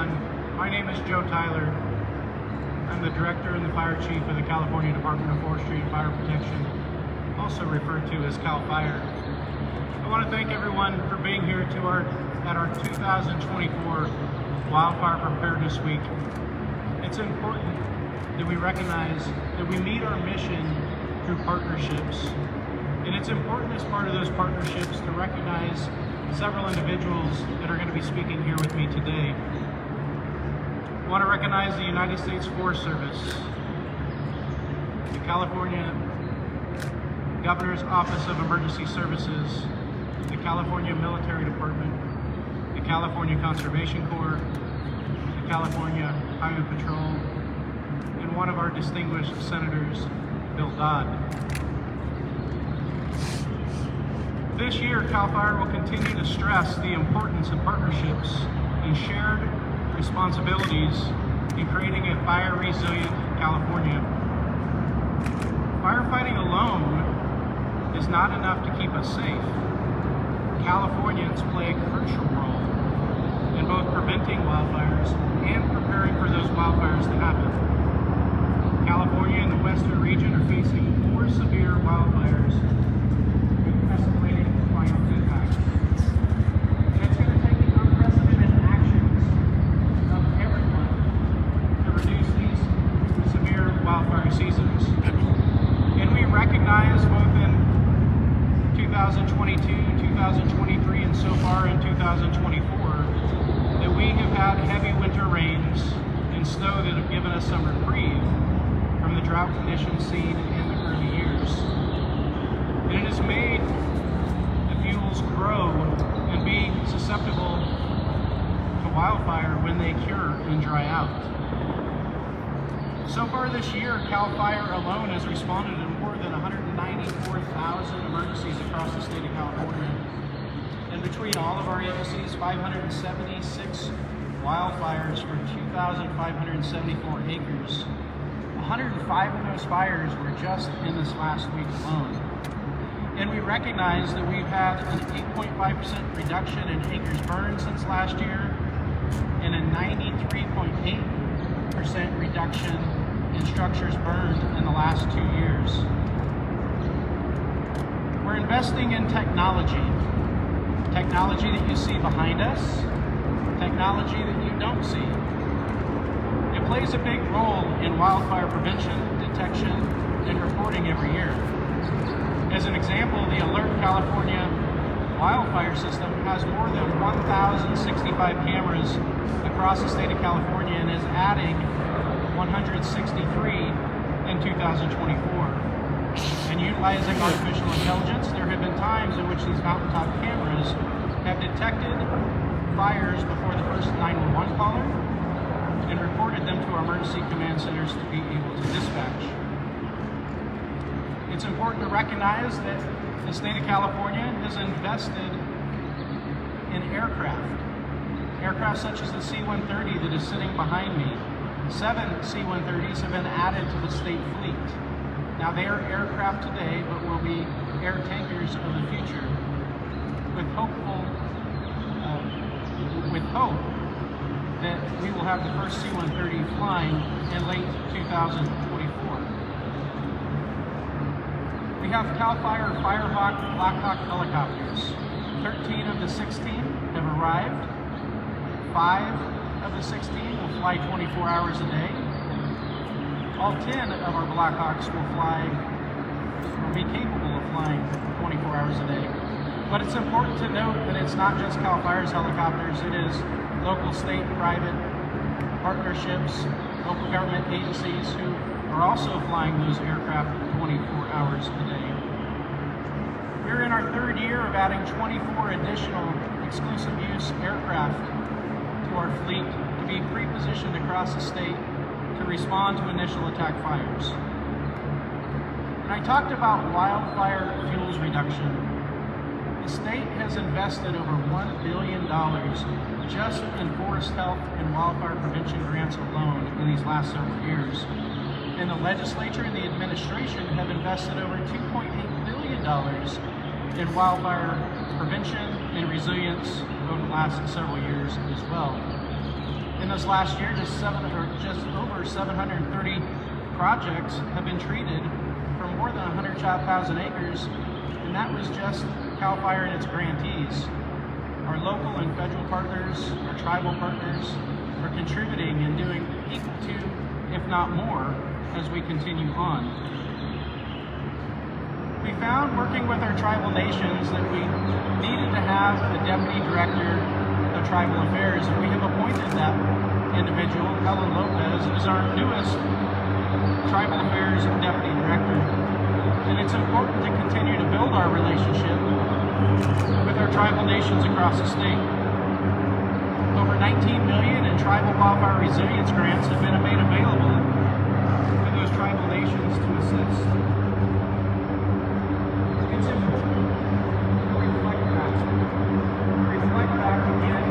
everyone. My name is Joe Tyler. I'm the Director and the Fire Chief of the California Department of Forestry and Fire Protection, also referred to as CAL FIRE. I want to thank everyone for being here at our 2024 Wildfire Preparedness Week. It's important that we recognize that we meet our mission through partnerships. And it's important as part of those partnerships to recognize several individuals that are going to be speaking here with me today. I want to recognize the United States Forest Service, the California Governor's Office of Emergency Services, the California Military Department, the California Conservation Corps, the California Highway Patrol, and one of our distinguished senators, Bill Dodd. This year, CAL FIRE will continue to stress the importance of partnerships and shared responsibilities in creating a fire-resilient California. Firefighting alone is not enough to keep us safe. Californians play a crucial role in both preventing wildfires and preparing for those wildfires to happen. California and the western region are facing more severe wildfires with escalating climate impacts. And it's going to take the unprecedented actions of everyone to reduce these severe wildfire seasons. And we recognize both in 2022, 2023, and so far in 2024 that we have had heavy winter rains and snow that have given us some reprieve from the drought conditions seen in the early years. And it has made the fuels grow and be susceptible to wildfire when they cure and dry out. So far this year, CAL FIRE alone has responded to more than 194,000 emergencies across the state of California. And between all of our agencies, 576 wildfires for 2,574 acres. 105 of those fires were just in this last week alone. And we recognize that we've had an 8.5% reduction in acres burned since last year and a 93.8% reduction in structures burned in the last 2 years. We're investing in technology that you see behind us, technology that you don't see. It plays a big role in wildfire prevention, detection, and reporting every year. As an example, the Alert California wildfire system has more than 1,065 cameras across the state of California and is adding 163 in 2024. And utilizing artificial intelligence, there have been times in which these mountaintop cameras have detected fires before the first 911 caller and reported them to our emergency command centers to be able to dispatch. It's important to recognize that the state of California has invested in aircraft such as the C-130 that is sitting behind me. 7 C-130s have been added to the state fleet. Now they are aircraft today, but will be air tankers of the future, with hope that we will have the first C-130 flying in late 2024. We have CAL FIRE Firehawk Blackhawk helicopters. 13 of the 16 have arrived. 5 of the 16 will fly 24 hours a day. All 10 of our Blackhawks will be capable of flying 24 hours a day. But it's important to note that it's not just CAL FIRE's helicopters, it is local, state, private partnerships, local government agencies who are also flying those aircraft 24 hours a day. We're in our third year of adding 24 additional exclusive use aircraft to our fleet to be pre-positioned across the state to respond to initial attack fires. And I talked about wildfire fuels reduction. The state has invested over $1 billion just in forest health and wildfire prevention grants alone in these last several years. And the legislature and the administration have invested over $2.8 billion in wildfire prevention and resilience over the last several years as well. In this last year, just over 730 projects have been treated for more than 100,000 acres, and that was just CAL FIRE and its grantees. Our local and federal partners, our tribal partners, are contributing and doing equal to, if not more, as we continue on. We found, working with our tribal nations, that we needed to have a deputy director of tribal affairs, and we have appointed that individual, Helen Lopez, as our newest tribal affairs deputy director. And it's important to continue to build our relationship with our tribal nations across the state. Over $19 million in tribal wildfire resilience grants have been made available to those tribal nations to assist. It's important to reflect back. Reflect back again.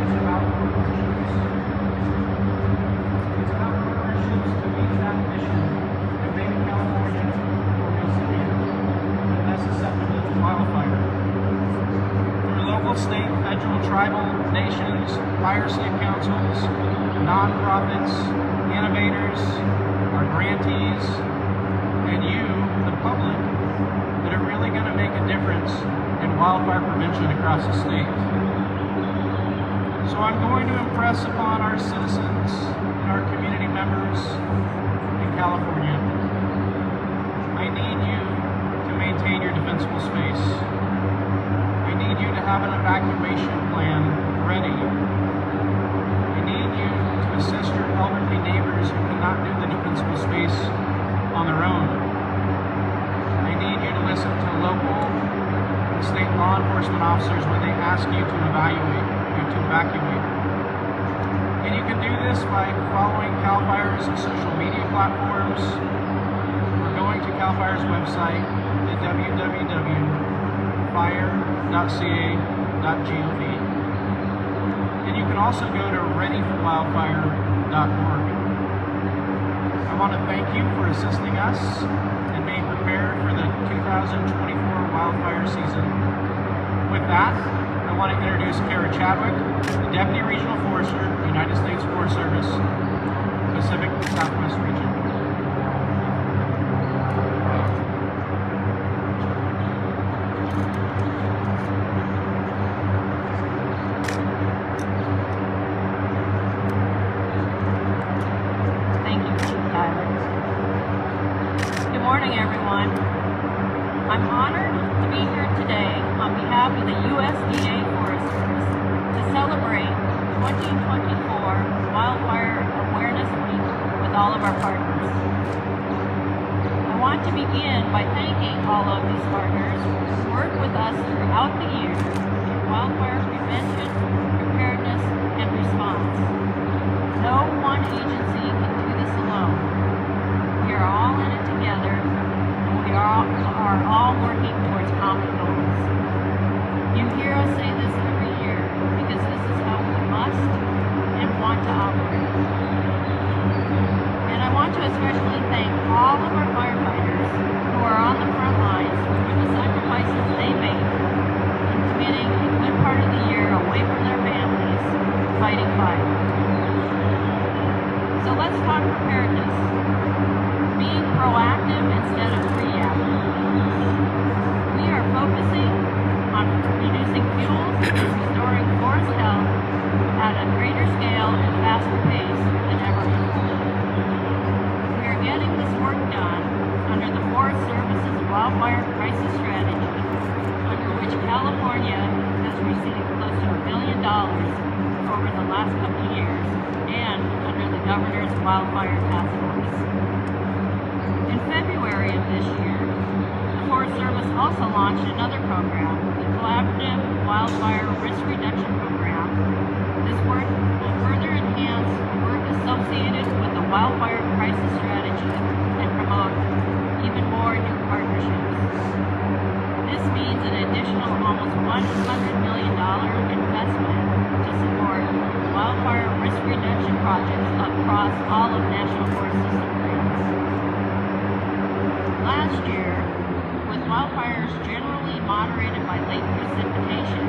It's about partnerships. It's about partnerships to meet that mission to make California more resilient and less susceptible to wildfire. Local, state, federal, tribal nations, fire state councils, nonprofits, innovators, our grantees, and you, the public, that are really going to make a difference in wildfire prevention across the state. So I'm going to impress upon our citizens and our community members in California. I need you to maintain your defensible space. I need you to have an evacuation plan ready. I need you to assist your elderly neighbors who cannot do the defensible space on their own. I need you to listen to local and state law enforcement officers when they ask you to evacuate. And you can do this by following CAL FIRE's social media platforms or going to CAL FIRE's website at www.fire.ca.gov. And you can also go to readyforwildfire.org. I want to thank you for assisting us in being prepared for the 2024 wildfire season. With that, I want to introduce Kara Chadwick, the Deputy Regional Forester, United States Forest Service, Pacific Southwest Region. Good morning, everyone. I'm honored to be here today on behalf of the USDA Forest Service to celebrate 2024 Wildfire Awareness Week with all of our partners. I want to begin by thanking all of these partners who work with us throughout the year in wildfire prevention, preparedness, and response. No one agency can do this alone. We are all in it together, and we are all working towards common goals. You hear us say this every year because this is how we must and want to operate. And I want to especially thank all of our firefighters who are on the front lines for the sacrifices they make in committing a good part of the year away from their families fighting fire. So let's talk preparedness. Being proactive instead of reactive. We are focusing on reducing fuels and restoring forest health at a greater scale and faster pace than ever before. We are getting this work done under the Forest Service's Wildfire Crisis Strategy, under which California has received close to $1 billion over the last couple of years, and under the Governor's Wildfire Task Force. In February of this year, the Forest Service also launched another program, the Collaborative Wildfire Risk Reduction Program. This work will further enhance work associated with the Wildfire Crisis Strategy and promote even more new partnerships. This means an additional almost $100 million investment to support wildfire risk reduction projects across all of National Forest System grants. Last year, with wildfires generally moderated by late precipitation,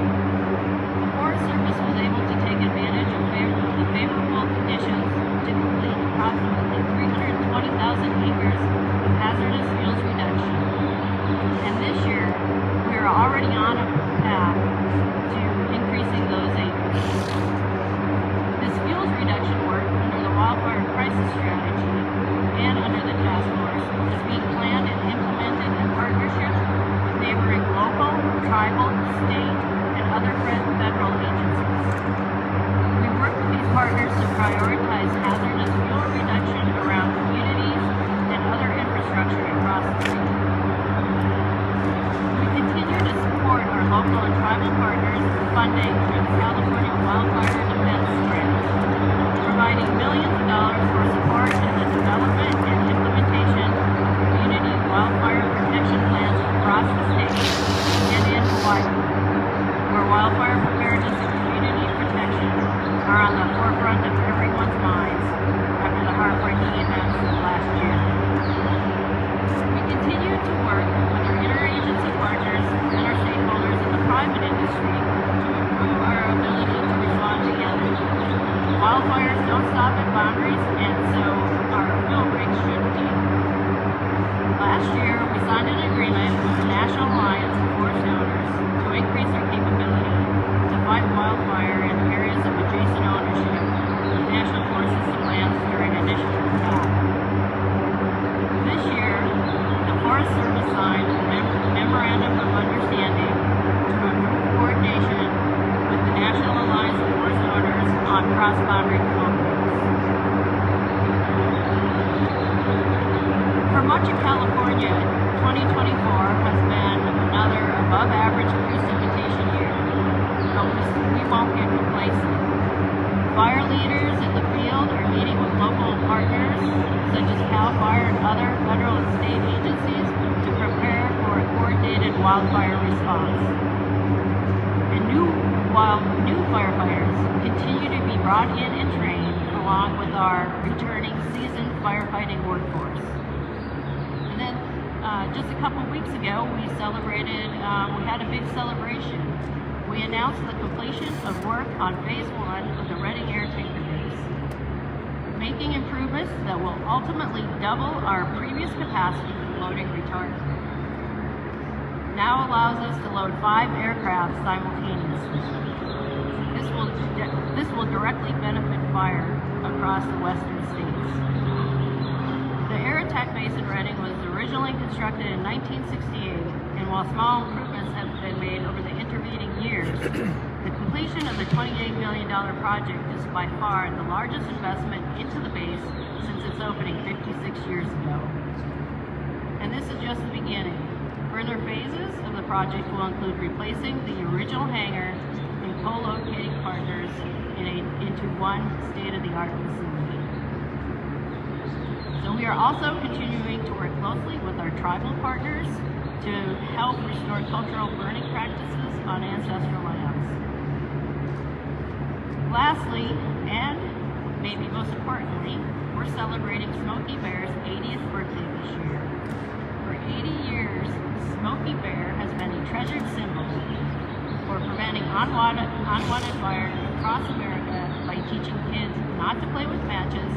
the Forest Service was able to take advantage of the favorable other federal agencies. We work with these partners to prioritize hazardous fuel reduction around communities and other infrastructure across the state. We continue to support our local and tribal partners with funding through the California Wildfire Preparedness Grant, providing millions of dollars for support in the development and implementation of community wildfire protection plans across the state and in Hawaii, where wildfire preparedness and community protection are on the forefront of everyone's minds after the heartbreaking events of last year. We continue to work with our interagency partners and our stakeholders in the private industry to improve our ability to respond together. Wildfires don't stop at boundaries, and so our fuel breaks shouldn't either. Last year, we signed an agreement with the National Alliance of Forest Owners to increase our capability to fight wildfire in areas of adjacent ownership of National Forest System lands during Initiative CAP. This year, the Forest Service signed a memorandum of understanding to improve coordination with the National Alliance of Forest Owners on cross-boundary fuel breaks. For much of California, 2024 has been another above-average precipitation year, but we won't get complacent. Fire leaders in the field are meeting with local partners, such as CAL FIRE and other federal and state agencies, to prepare for a coordinated wildfire response. And new firefighters continue to be brought in and trained, along with our returning seasoned firefighting workforce. And then just a couple weeks ago, we had a big celebration. We announced the completion of work on phase 1 of the Reading airtanker base, making improvements that will ultimately double our previous capacity for loading retardant. Now allows us to load 5 aircraft simultaneously. This will directly benefit fire across the western states. The air attack base in Reading was originally constructed in 1968, and while small improvements have been made over the intervening years, the completion of the $28 million project is by far the largest investment into the base since its opening 56 years ago. And this is just the beginning. Further phases of the project will include replacing the original hangar and co-locating partners into one state-of-the-art facility. So we are also continuing to work closely with our tribal partners to help restore cultural burning practices on ancestral lands. Lastly, and maybe most importantly, we're celebrating Smokey Bear's 80th birthday this year. For 80 years, Smokey Bear has been a treasured symbol for preventing unwanted fire across America by teaching kids not to play with matches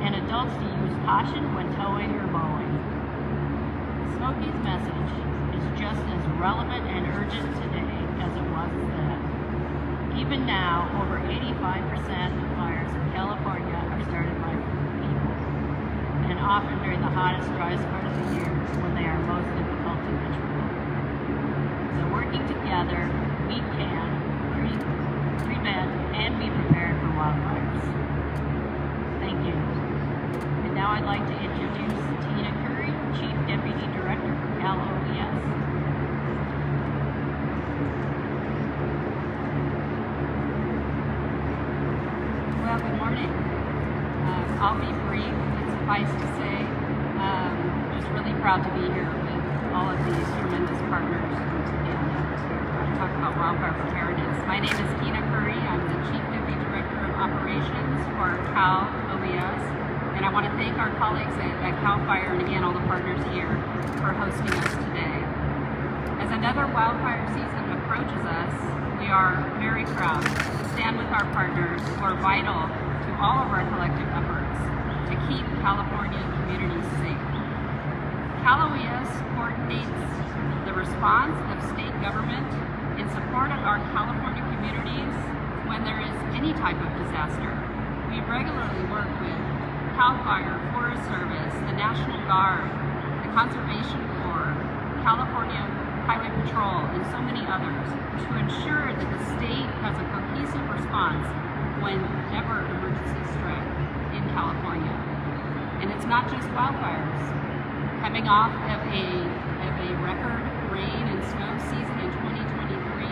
and adults to use caution when towing or mowing. Smokey's message is just as relevant and urgent today as it was then. Even now, over 85% of fires in California are started by people, and often during the hottest, driest part of the year when they are most difficult to control. So working together, we can prevent and be prepared for wildfires. Thank you. And now I'd like to introduce Tina Curry, Chief Deputy Director for CalOES. Well, good morning. I'll be brief. It suffice to say, just really proud to be here with all of these tremendous partners and talk about wildfire preparedness. My name is Tina Curry. I'm the Chief Deputy Director of Operations for CalOES, and I want to thank our colleagues at CAL FIRE and again all the partners here for hosting us today. As another wildfire season approaches us, we are very proud to stand with our partners who are vital to all of our collective efforts to keep California communities safe. CalOES coordinates the response of state government in support of our California communities when there is any type of disaster. We regularly work with CAL FIRE, Forest Service, the National Guard, the Conservation Corps, California Highway Patrol, and so many others to ensure that the response whenever emergencies strike in California. And it's not just wildfires. Coming off of a record rain and snow season in 2023,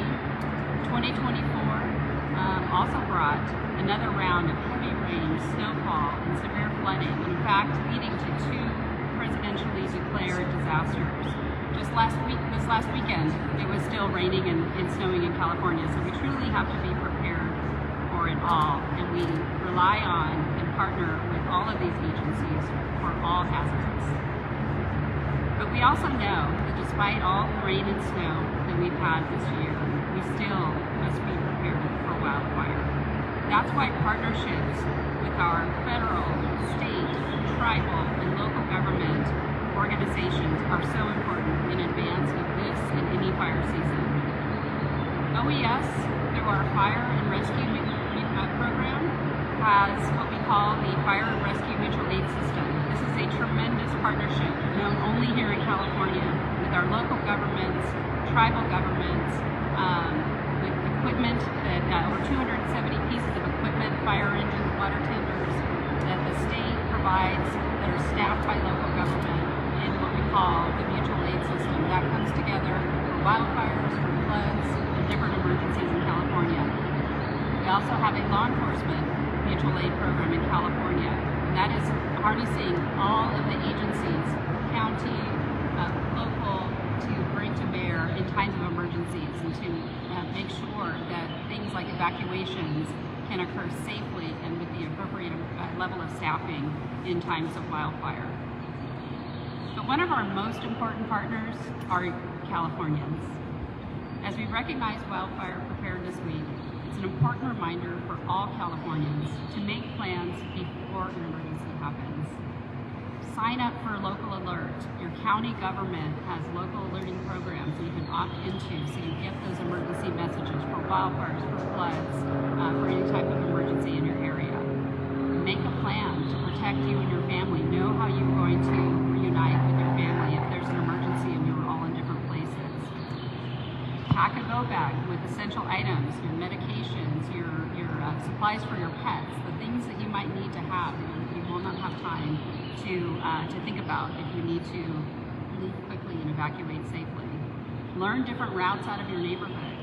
2024 also brought another round of heavy rain, snowfall, and severe flooding, in fact leading to 2 presidentially declared disasters. Just this last weekend, it was still raining and snowing in California, so we truly have to be prepared for it all, and we rely on and partner with all of these agencies for all hazards. But we also know that despite all the rain and snow that we've had this year, we still must be prepared for wildfire. That's why partnerships with our federal, state, tribal, and local government organizations are so important in advance of this and any fire season. OES, through our Fire and Rescue program, has what we call the Fire and Rescue Mutual Aid System. This is a tremendous partnership known only here in California with our local governments, tribal governments, with equipment that over 270 pieces of equipment, fire engines, water tenders, that the state provides that are staffed by local government in what we call the mutual aid system. That comes together for wildfires, for floods, and different emergencies in California. We also have a law enforcement mutual aid program in California, and that is harnessing all of the agencies, county, local, to bring to bear in times of emergencies and to make sure that things like evacuations can occur safely and with the appropriate level of staffing in times of wildfire. But one of our most important partners are Californians. As we recognize Wildfire Preparedness Week, it's an important reminder for all Californians to make plans before an emergency happens. Sign up for Local Alert. Your county government has local alerting programs that you can opt into so you get those emergency messages for wildfires, for floods, for any type of emergency in your area. Make a plan to protect you and your family. Know how you're going to reunite with your family if there's an emergency and you're all in different places. Pack a go bag with essential items, your medications, your supplies for your pets, the things that you might need to have. You will not have time to think about if you need to leave quickly and evacuate safely. Learn different routes out of your neighborhood,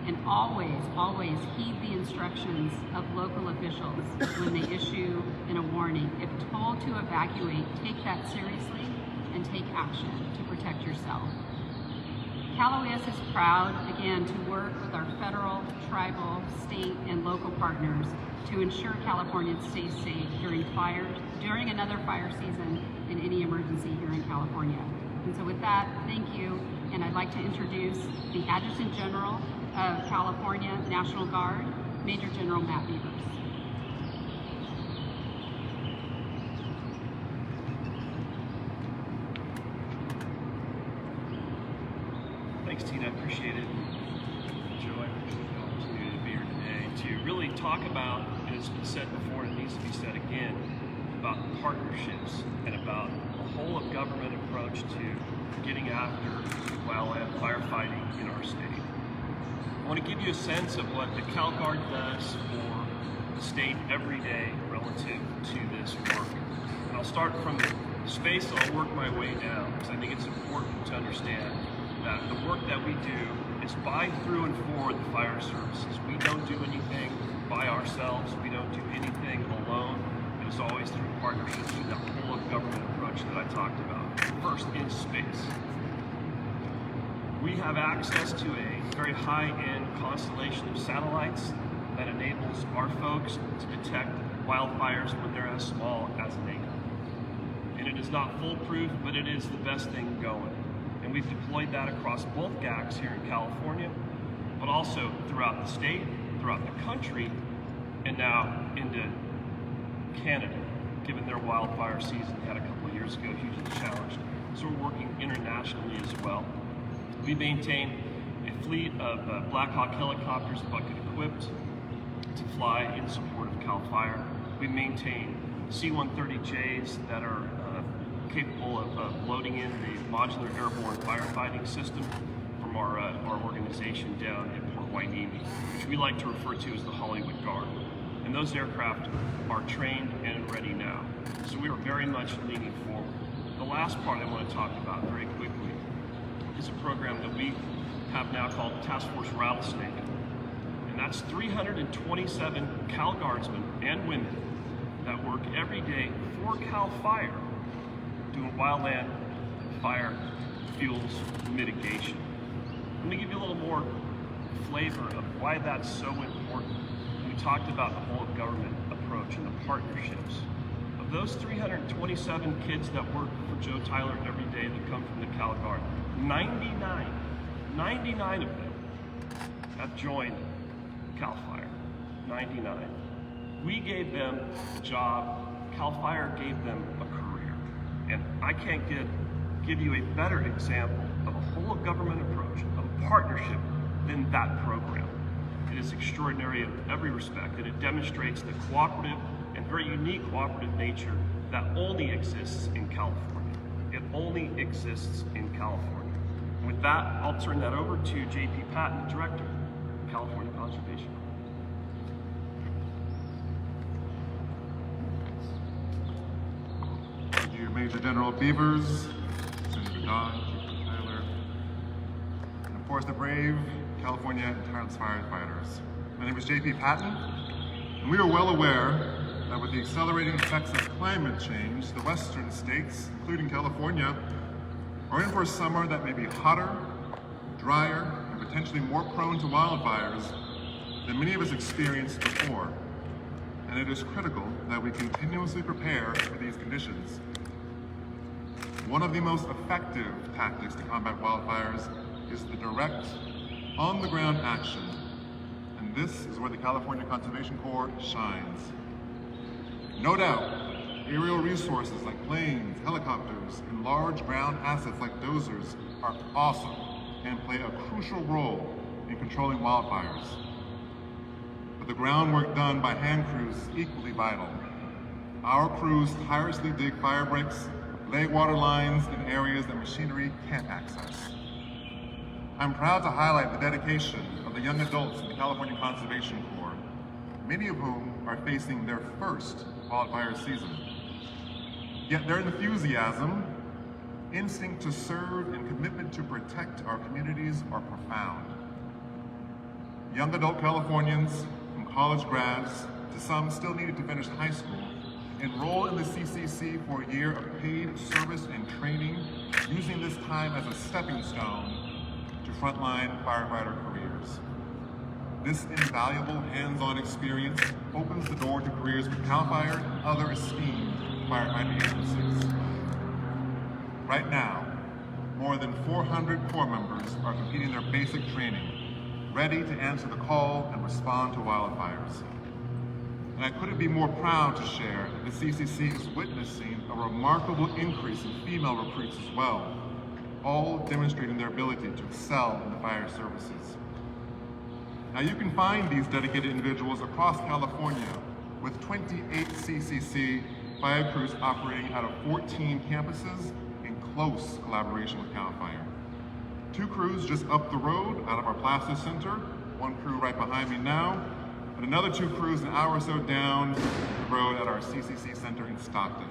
and always heed the instructions of local officials when they issue a warning. If told to evacuate, take that seriously and take action to protect yourself. CalOES is proud, again, to work with our federal, tribal, state, and local partners to ensure Californians stay safe during another fire season and any emergency here in California. And so with that, thank you, and I'd like to introduce the Adjutant General of California National Guard, Major General Matt Beavers. Thanks, Tina. I appreciate it. Joe, I appreciate the opportunity to be here today to really talk about, and it's been said before and it needs to be said again, about partnerships and about a whole of government approach to getting after wildland firefighting in our state. I want to give you a sense of what the CalGuard does for the state every day relative to this work. And I'll start from the space and I'll work my way down because I think it's important to understand that the work that we do is by, through, and for the fire services. We don't do anything by ourselves. We don't do anything alone. It is always through partnerships with that whole of government approach that I talked about. First, in space. We have access to a very high-end constellation of satellites that enables our folks to detect wildfires when they're as small as an acre. And it is not foolproof, but it is the best thing going. And we've deployed that across both GACs here in California, but also throughout the state, throughout the country, and now into Canada, given their wildfire season they had a couple of years ago, hugely challenged. So we're working internationally as well. We maintain a fleet of Black Hawk helicopters bucket equipped to fly in support of CAL FIRE. We maintain C-130Js that are capable of loading in the modular airborne firefighting system from our organization down in Port Hueneme, which which we like to refer to as the Hollywood Guard. And those aircraft are trained and ready now. So we are very much leaning forward. The last part I want to talk about very quickly is a program that we have now called Task Force Rattlesnake. And that's 327 Cal Guardsmen and women that work every day for Cal Fire doing wildland fire fuels mitigation. Let me give you a little more flavor of why that's so important. We talked about the whole of government approach and the partnerships. Of those 327 kids that work for Joe Tyler every day that come from the Cal Guard, 99 of them have joined Cal Fire. 99. We gave them a job, Cal Fire gave them a career. And I can't give you a better example of a whole of government approach, of a partnership, than that program. It is extraordinary in every respect, and it demonstrates the cooperative and very unique cooperative nature that only exists in California. It only exists in California. And with that, I'll turn that over to J.P. Patton, the Director of California Conservation. Thank you, Major General Beavers, Senator Dodd, Chief Tyler, and of course the brave California and Torrance firefighters. My name is J.P. Patton, and we are well aware that with the accelerating effects of climate change, the western states, including California, are in for a summer that may be hotter, drier, and potentially more prone to wildfires than many of us experienced before. And it is critical that we continuously prepare for these conditions. One of the most effective tactics to combat wildfires is the direct, on-the-ground action. And this is where the California Conservation Corps shines. No doubt, aerial resources like planes, helicopters, and large ground assets like dozers are awesome and play a crucial role in controlling wildfires. But the groundwork done by hand crews is equally vital. Our crews tirelessly dig fire breaks, lay water lines in areas that machinery can't access. I'm proud to highlight the dedication of the young adults in the California Conservation Corps, many of whom are facing their first wildfire season. Yet their enthusiasm, instinct to serve, and commitment to protect our communities are profound. Young adult Californians, from college grads to some still needed to finish high school, enroll in the CCC for a year of paid service and training, using this time as a stepping stone to frontline firefighter careers. This invaluable hands-on experience opens the door to careers with CAL FIRE and other esteemed firefighting agencies. Right now, more than 400 Corps members are completing their basic training, ready to answer the call and respond to wildfires. And I couldn't be more proud to share that the CCC is witnessing a remarkable increase in female recruits as well, all demonstrating their ability to excel in the fire services. Now you can find these dedicated individuals across California with 28 CCC fire crews operating out of 14 campuses in close collaboration with CAL FIRE. 2 crews just up the road out of our Plaza Center, 1 crew right behind me now, and another 2 crews an hour or so down the road at our CCC Center in Stockton.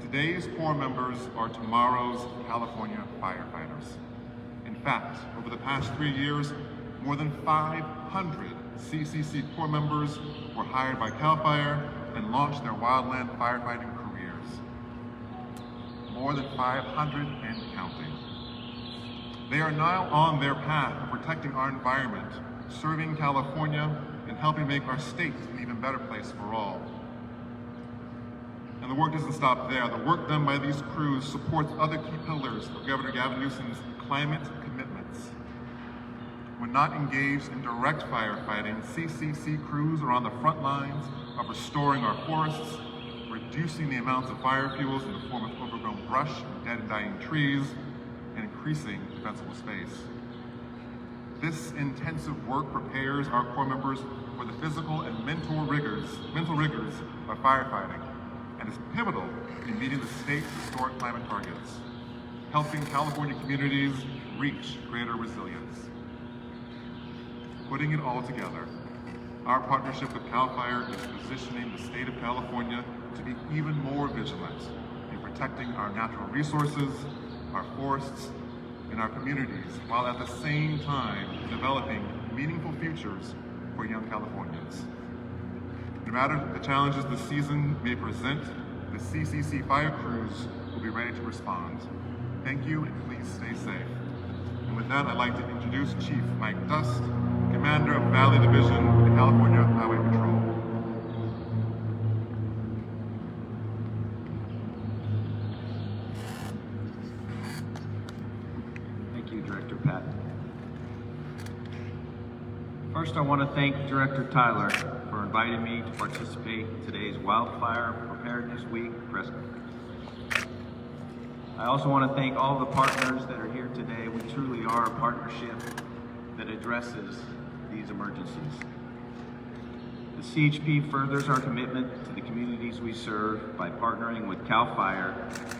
Today's Corps members are tomorrow's California firefighters. In fact, over the past 3 years, more than 500 CCC Corps members were hired by CAL FIRE and launched their wildland firefighting careers. More than 500 and counting. They are now on their path of protecting our environment, serving California, and helping make our state an even better place for all. And the work doesn't stop there. The work done by these crews supports other key pillars of Governor Gavin Newsom's climate commitments. When not engaged in direct firefighting, CCC crews are on the front lines of restoring our forests, reducing the amounts of fire fuels in the form of overgrown brush and dead and dying trees, and increasing defensible space. This intensive work prepares our Corps members for the physical and mental rigors of firefighting, and is pivotal in meeting the state's historic climate targets, helping California communities reach greater resilience. putting it all together. Our partnership with CAL FIRE is positioning the state of California to be even more vigilant in protecting our natural resources, our forests, and our communities, while at the same time developing meaningful futures for young Californians. No matter the challenges the season may present, the CCC fire crews will be ready to respond. Thank you, and please stay safe. And with that, I'd like to introduce Chief Mike Dust, Commander of Valley Division of the California Highway Patrol. Thank you, Director Patton. First, I want to thank Director Tyler for inviting me to participate in today's Wildfire Preparedness Week press conference. I also want to thank all the partners that are here today. We truly are a partnership that addresses these emergencies. The CHP furthers our commitment to the communities we serve by partnering with CAL FIRE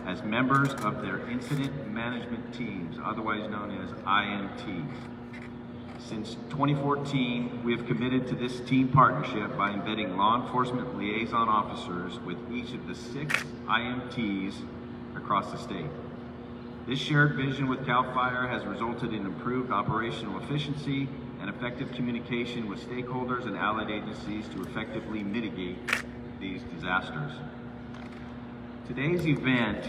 as members of their incident management teams, otherwise known as IMTs. Since 2014, we have committed to this team partnership by embedding law enforcement liaison officers with each of the 6 IMTs across the state. This shared vision with CAL FIRE has resulted in improved operational efficiency and effective communication with stakeholders and allied agencies to effectively mitigate these disasters. Today's event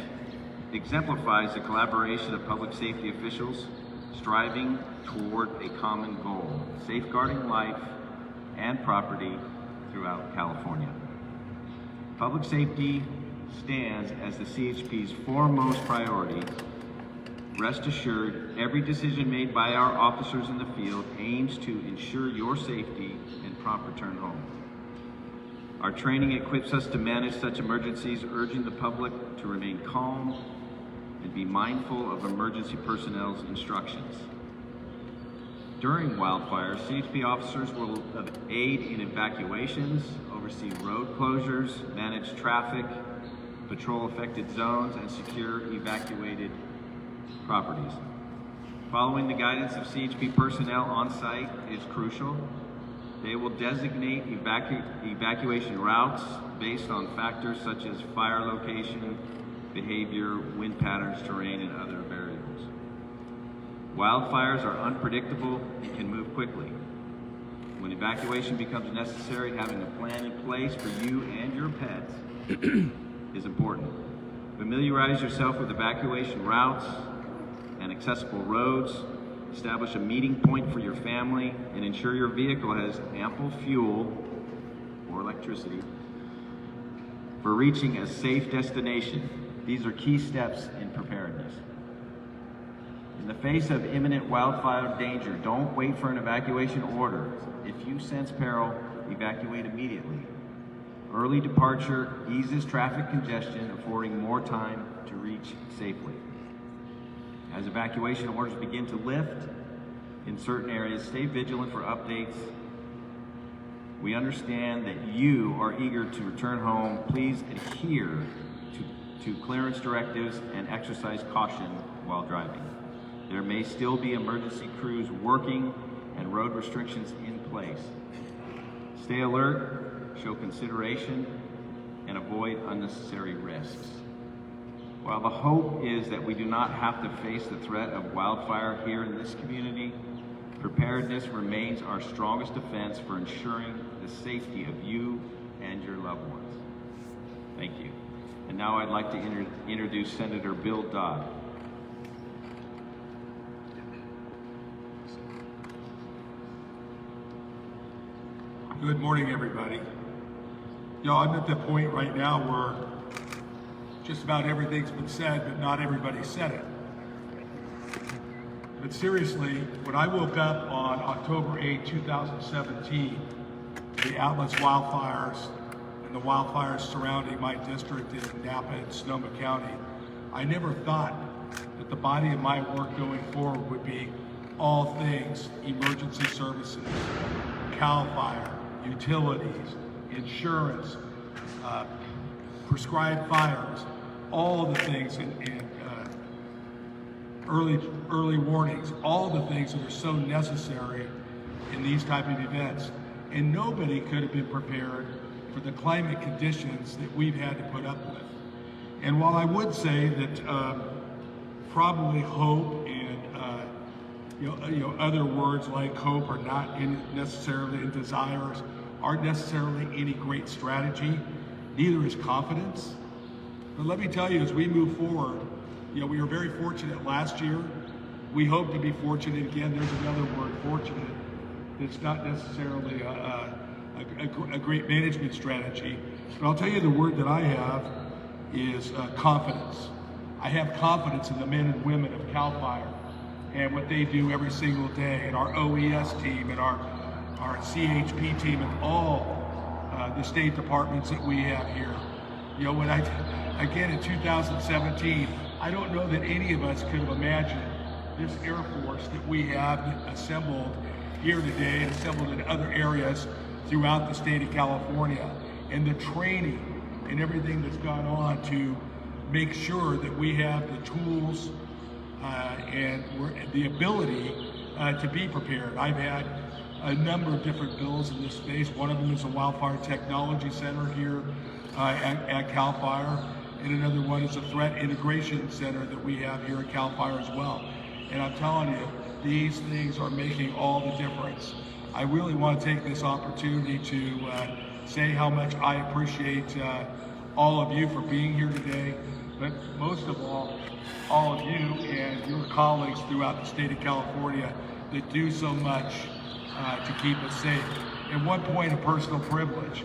exemplifies the collaboration of public safety officials striving toward a common goal, safeguarding life and property throughout California. Public safety stands as the CHP's foremost priority. Rest assured, every decision made by our officers in the field aims to ensure your safety and prompt return home. Our training equips us to manage such emergencies, urging the public to remain calm and be mindful of emergency personnel's instructions. During wildfires, CHP officers will aid in evacuations, oversee road closures, manage traffic, patrol affected zones, and secure evacuated properties. Following the guidance of CHP personnel on site is crucial. They will designate evacuation routes based on factors such as fire location, behavior, wind patterns, terrain, and other variables. Wildfires are unpredictable and can move quickly. When evacuation becomes necessary, having a plan in place for you and your pets is important. Familiarize yourself with evacuation routes and accessible roads. Establish a meeting point for your family and ensure your vehicle has ample fuel or electricity for reaching a safe destination. These are key steps in preparedness. In the face of imminent wildfire danger, don't wait for an evacuation order. If you sense peril, evacuate immediately. Early departure eases traffic congestion, affording more time to reach safely. As evacuation orders begin to lift in certain areas, stay vigilant for updates. We understand that you are eager to return home. Please adhere to clearance directives and exercise caution while driving. There may still be emergency crews working and road restrictions in place. Stay alert, show consideration, and avoid unnecessary risks. While the hope is that we do not have to face the threat of wildfire here in this community, preparedness remains our strongest defense for ensuring the safety of you and your loved ones. Thank you. And now I'd like to introduce Senator Bill Dodd. Good morning, everybody. Y'all, I'm at the point right now where just about everything's been said, but not everybody said it. But seriously, when I woke up on October 8, 2017, the Atlas wildfires and the wildfires surrounding my district in Napa and Sonoma County, I never thought that the body of my work going forward would be all things emergency services, CAL FIRE, utilities, insurance, prescribed fires, all the things and early warnings, all the things that are so necessary in these type of events. And nobody could have been prepared for the climate conditions that we've had to put up with. And while I would say that probably hope and other words like hope are not necessarily in desires, aren't necessarily any great strategy, neither is confidence. But let me tell you, as we move forward, we were very fortunate last year. We hope to be fortunate again. There's another word, fortunate. It's not necessarily a great management strategy. But I'll tell you the word that I have is confidence. I have confidence in the men and women of CAL FIRE and what they do every single day, and our OES team and our CHP team and all the state departments that we have here. When again in 2017, I don't know that any of us could have imagined this Air Force that we have assembled here today and assembled in other areas throughout the state of California, and the training and everything that's gone on to make sure that we have the tools and the ability to be prepared. I've had a number of different bills in this space. One of them is a Wildfire Technology Center here at CAL FIRE, and another one is a Threat Integration Center that we have here at CAL FIRE as well. And I'm telling you, these things are making all the difference. I really want to take this opportunity to say how much I appreciate all of you for being here today, but most of all of you and your colleagues throughout the state of California that do so much to keep us safe. And one point of personal privilege,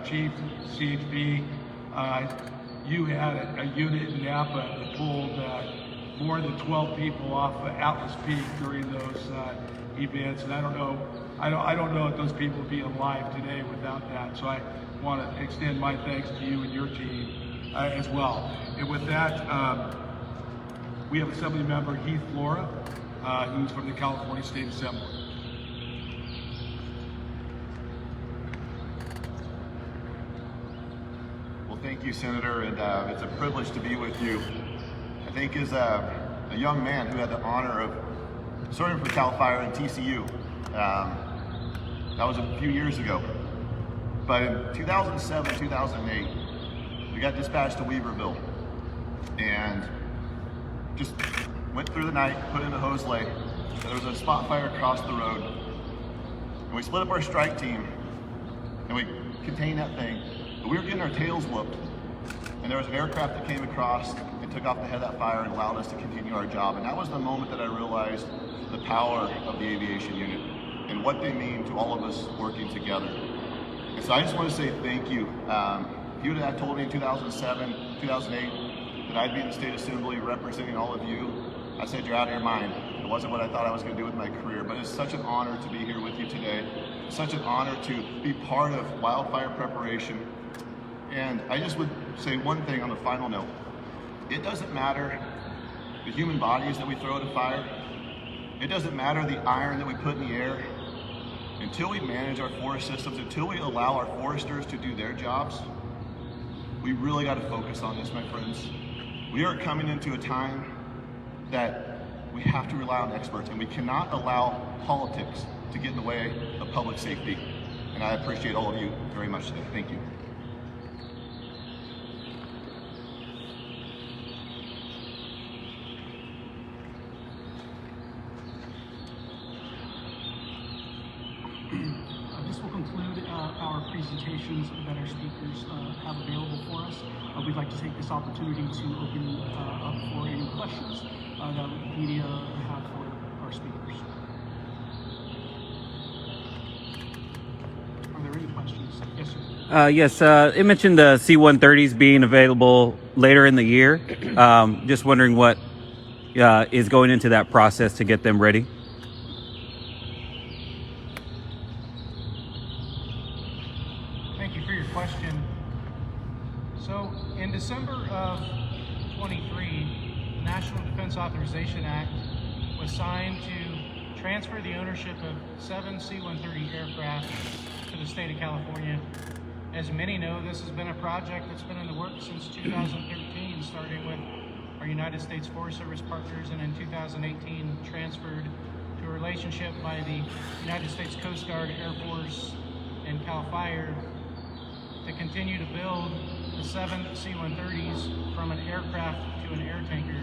Chief CHP, you had a unit in Napa that pulled more than 12 people off of Atlas Peak during those events, and I don't know if those people would be alive today without that. So I want to extend my thanks to you and your team as well. And with that, we have Assembly Member Heath Flora, who's from the California State Assembly. Well, thank you, Senator, and it's a privilege to be with you. I think as a young man who had the honor of serving for CAL FIRE and TCU, that was a few years ago. But in 2007, 2008, we got dispatched to Weaverville and just went through the night, put in a hose lay. There was a spot fire across the road. And we split up our strike team and we contained that thing. But we were getting our tails whooped. And there was an aircraft that came across and took off the head of that fire and allowed us to continue our job. And that was the moment that I realized the power of the aviation unit and what they mean to all of us working together. And so I just want to say thank you. If you had told me in 2007, 2008 that I'd be in the State Assembly representing all of you, I said you're out of your mind. It wasn't what I thought I was going to do with my career, but it's such an honor to be here with you today. It's such an honor to be part of wildfire preparation. And I just would say one thing on the final note. It doesn't matter the human bodies that we throw at a fire. It doesn't matter the iron that we put in the air. Until we manage our forest systems, until we allow our foresters to do their jobs, we really got to focus on this, my friends. We are coming into a time that we have to rely on experts, and we cannot allow politics to get in the way of public safety. And I appreciate all of you very much today. Thank you. This will conclude our presentations that our speakers have available for us. We'd like to take this opportunity to open up for any questions that the media have for our speakers. Are there any questions? Yes, sir. Yes, it mentioned the C-130s being available later in the year. Just wondering what is going into that process to get them ready. Thank you for your question. So, in December of 23, the National Defense Authorization Act was signed to transfer the ownership of 7 C-130 aircraft to the state of California. As many know, this has been a project that's been in the works since 2013, starting with our United States Forest Service partners, and in 2018 transferred to relationship by the United States Coast Guard, Air Force, and CAL FIRE to continue to build the 7 C-130s from an aircraft to an air tanker.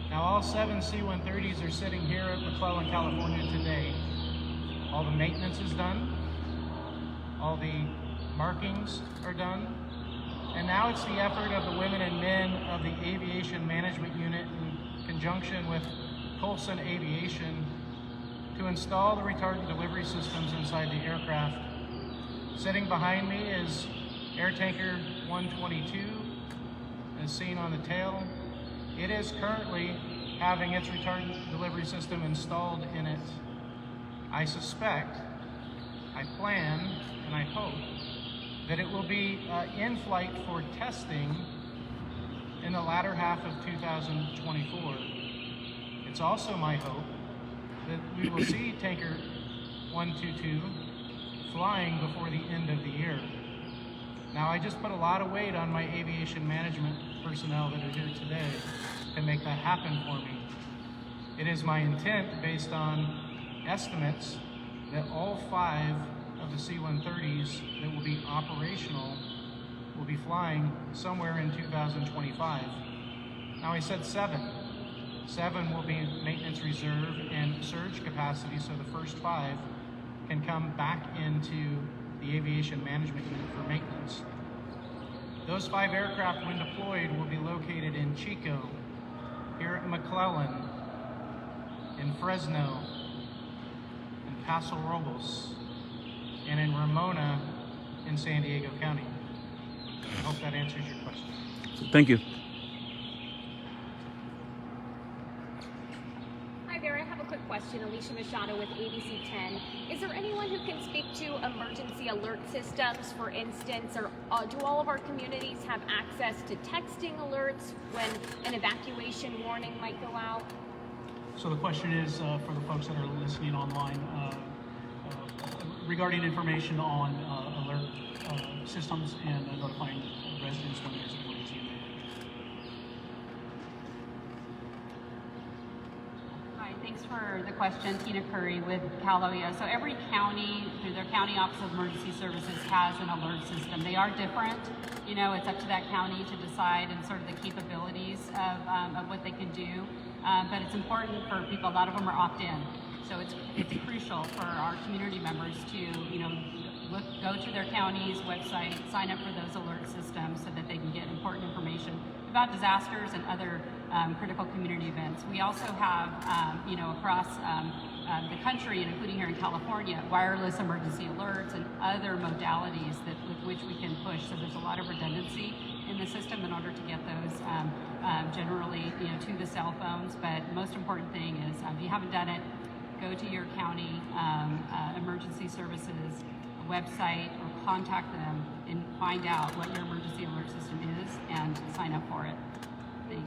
Now all 7 C-130s are sitting here at McClellan, California today. All the maintenance is done, all the markings are done, and now it's the effort of the women and men of the Aviation Management Unit in conjunction with Colson Aviation to install the retardant delivery systems inside the aircraft. Sitting behind me is Air Tanker 122, as seen on the tail. It is currently having its retardant delivery system installed in it. I suspect, I plan, and I hope that it will be in flight for testing in the latter half of 2024. It's also my hope that we will see Tanker 122 flying before the end of the year. Now, I just put a lot of weight on my aviation management personnel that are here today to make that happen for me. It is my intent, based on estimates, that all 5 of the C-130s that will be operational will be flying somewhere in 2025. Now, I said 7. 7 will be maintenance reserve and surge capacity, so the first 5 can come back into the aviation management unit for maintenance. Those 5 aircraft, when deployed, will be located in Chico, here at McClellan, in Fresno, in Paso Robles, and in Ramona in San Diego County. I hope that answers your question. Thank you. Hi there, I have a quick question. Alicia Machado with ABC 10. Is there anyone who can speak to emergency alert systems, for instance, or do all of our communities have access to texting alerts when an evacuation warning might go out? So the question is, for the folks that are listening online, regarding information on alert systems and notifying residents when there's an emergency in there. Hi, thanks for the question. Tina Curry with CalOES. So every county, through their County Office of Emergency Services, has an alert system. They are different. You know, it's up to that county to decide and sort of the capabilities of what they can do. But it's important for people, a lot of them are opt-in. So it's crucial for our community members to, you know, go to their county's website, sign up for those alert systems so that they can get important information about disasters and other critical community events. We also have, you know, across the country, and including here in California, wireless emergency alerts and other modalities with which we can push. So there's a lot of redundancy in the system in order to get those generally, you know, to the cell phones. But the most important thing is, if you haven't done it, go to your county emergency services website or contact them and find out what your emergency alert system is and sign up for it. Thanks.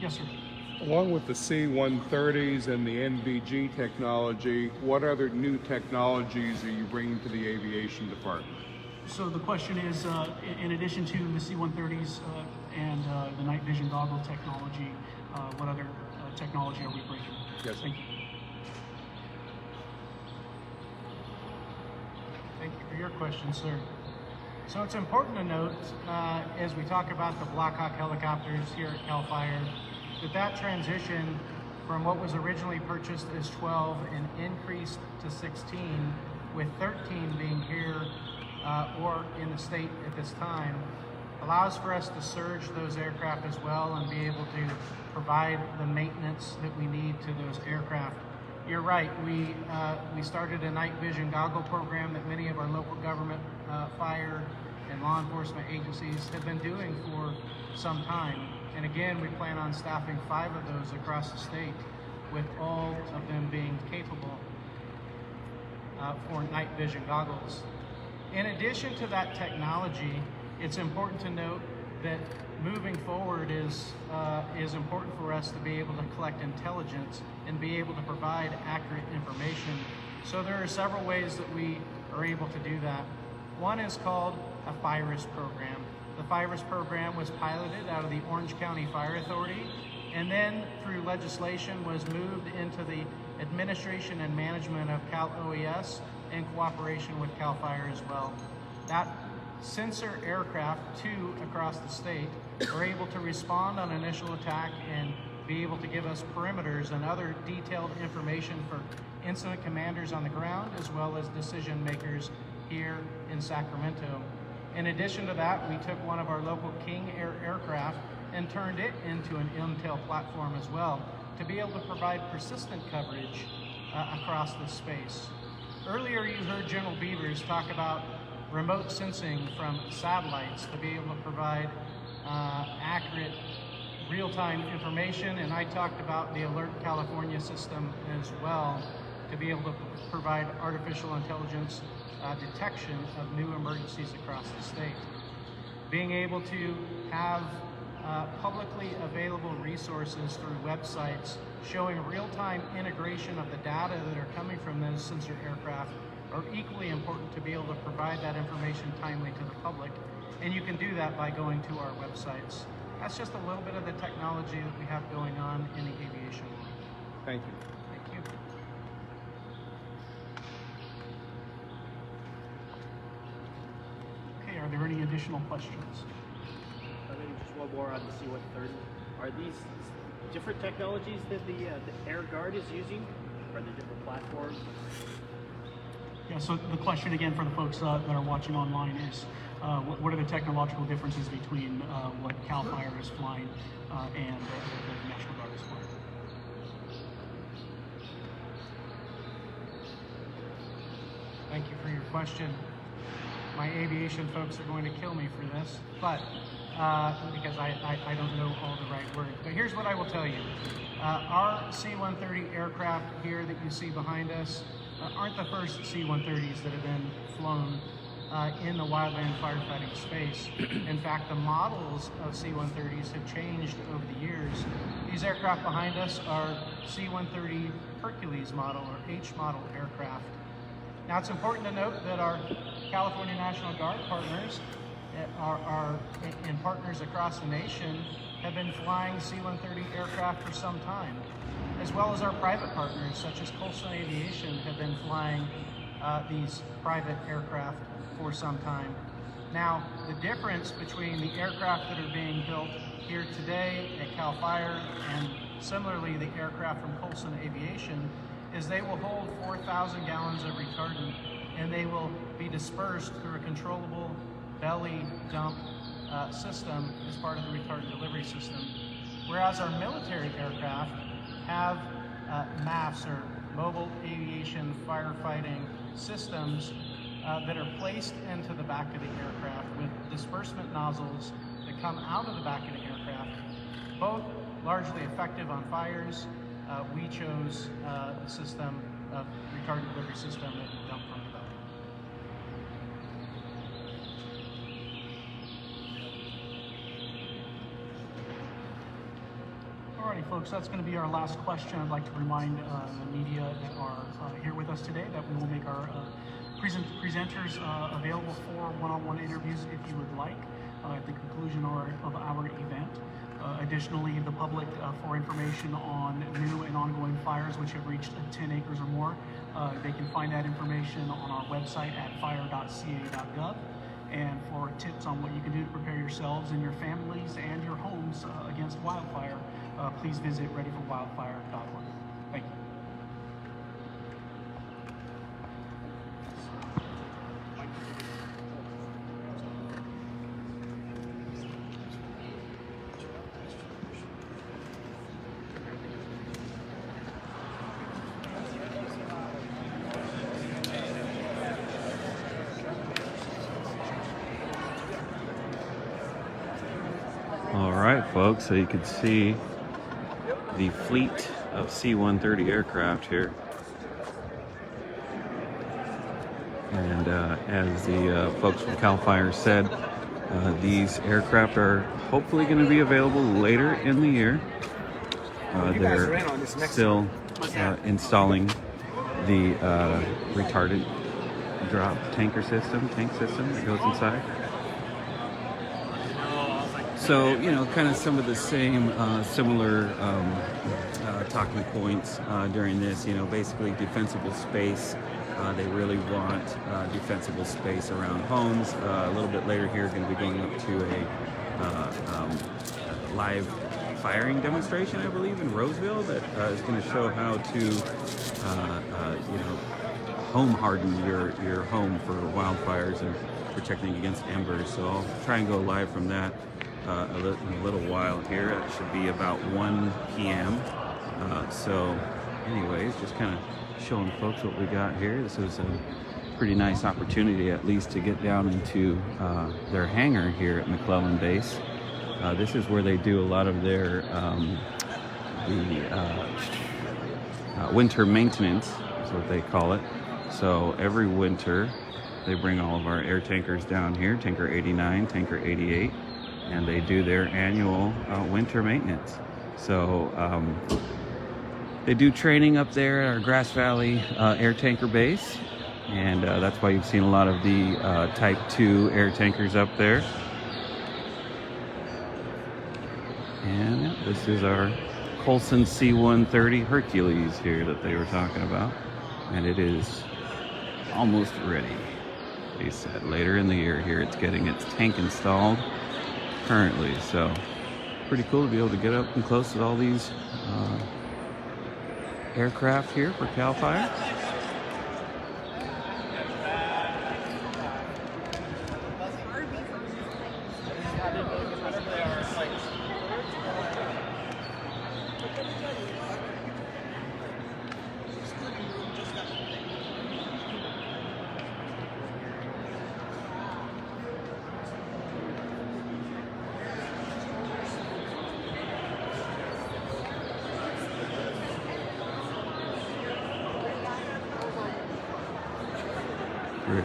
Yes, sir. Along with the C-130s and the NVG technology, what other new technologies are you bringing to the aviation department? So the question is, in addition to the C-130s and the night vision goggle technology, what other technology are we bringing? Yes. Thank you. Thank you for your question, sir. So it's important to note, as we talk about the Black Hawk helicopters here at CAL FIRE, that transition from what was originally purchased as 12 and increased to 16, with 13 being here or in the state at this time, allows for us to surge those aircraft as well and be able to provide the maintenance that we need to those aircraft. You're right, we started a night vision goggle program that many of our local government, fire and law enforcement agencies have been doing for some time. And again, we plan on staffing 5 of those across the state, with all of them being capable for night vision goggles. In addition to that technology, it's important to note that moving forward is important for us to be able to collect intelligence and be able to provide accurate information. So there are several ways that we are able to do that. One is called a FIRIS program. The FIRES program was piloted out of the Orange County Fire Authority, and then through legislation was moved into the administration and management of CalOES in cooperation with CAL FIRE as well. That sensor aircraft, 2 across the state, are able to respond on initial attack and be able to give us perimeters and other detailed information for incident commanders on the ground, as well as decision makers here in Sacramento. In addition to that, we took one of our local King Air aircraft and turned it into an intel platform as well, to be able to provide persistent coverage across this space. Earlier you heard General Beavers talk about remote sensing from satellites to be able to provide accurate real-time information, and I talked about the Alert California system as well, to be able to provide artificial intelligence detection of new emergencies across the state. Being able to have publicly available resources through websites showing real-time integration of the data that are coming from those sensor aircraft are equally important to be able to provide that information timely to the public. And you can do that by going to our websites. That's just a little bit of the technology that we have going on in the aviation world. Thank you. Thank you. Okay, are there any additional questions? Maybe just one more on the C-130. Are these different technologies that the Air Guard is using? Are there different platforms? Yeah, so the question again for the folks that are watching online is, what are the technological differences between what CAL FIRE is flying and the National Guard is flying? Thank you for your question. My aviation folks are going to kill me for this, but because I don't know all the right words. But here's what I will tell you. Our C-130 aircraft here that you see behind us aren't the first C-130s that have been flown in the wildland firefighting space. In fact, the models of C-130s have changed over the years. These aircraft behind us are C-130 Hercules model or H model aircraft. Now it's important to note that our California National Guard partners and partners across the nation have been flying C-130 aircraft for some time, as well as our private partners such as Colson Aviation have been flying these private aircraft for some time. Now, the difference between the aircraft that are being built here today at CAL FIRE and similarly the aircraft from Colson Aviation is they will hold 4,000 gallons of retardant, and they will be dispersed through a controllable belly dump system as part of the retardant delivery system. Whereas our military aircraft have MAFs, or mobile aviation firefighting systems, that are placed into the back of the aircraft with disbursement nozzles that come out of the back of the aircraft, both largely effective on fires. We chose the system of retardant delivery system that we dump from the belly. Alrighty, folks, that's going to be our last question. I'd like to remind the media that are here with us today that we will make our presenters available for one-on-one interviews if you would like at the conclusion of our event. Additionally, the public, for information on new and ongoing fires which have reached 10 acres or more, they can find that information on our website at fire.ca.gov. And for tips on what you can do to prepare yourselves and your families and your homes against wildfire, please visit readyforwildfire.org. Thank you. All right, folks, so you can see the fleet of C-130 aircraft here. And as the folks from CAL FIRE said, these aircraft are hopefully going to be available later in the year. They're still installing the retardant tank system that goes inside. So, you know, kind of some of the same similar talking points during this, you know, basically defensible space. They really want defensible space around homes. A little bit later here, going to be going up to a live firing demonstration, I believe, in Roseville that is going to show how to, you know, home harden your home for wildfires and protecting against embers. So I'll try and go live from that in a little while here. It should be about 1 p.m. So anyways, just kind of showing folks what we got here. This is a pretty nice opportunity at least to get down into their hangar here at McClellan Base. This is where they do a lot of their winter maintenance, is what they call it. So every winter they bring all of our air tankers down here, tanker 89, tanker 88, and they do their annual winter maintenance. So they do training up there at our Grass Valley air tanker base, and that's why you've seen a lot of the Type 2 air tankers up there. And this is our Colson C-130 Hercules here that they were talking about, and it is almost ready. They said later in the year here it's getting its tank installed currently, so pretty cool to be able to get up and close to all these aircraft here for CAL FIRE.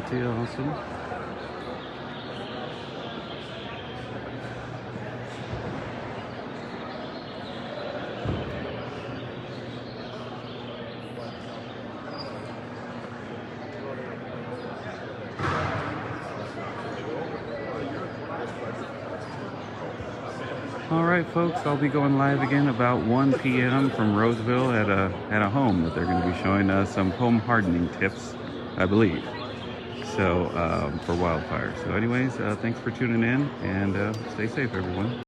Pretty awesome. All right, folks, I'll be going live again about 1 p.m. from Roseville at a home that they're going to be showing us some home hardening tips, I believe. So for wildfire. So anyways, thanks for tuning in, and stay safe, everyone.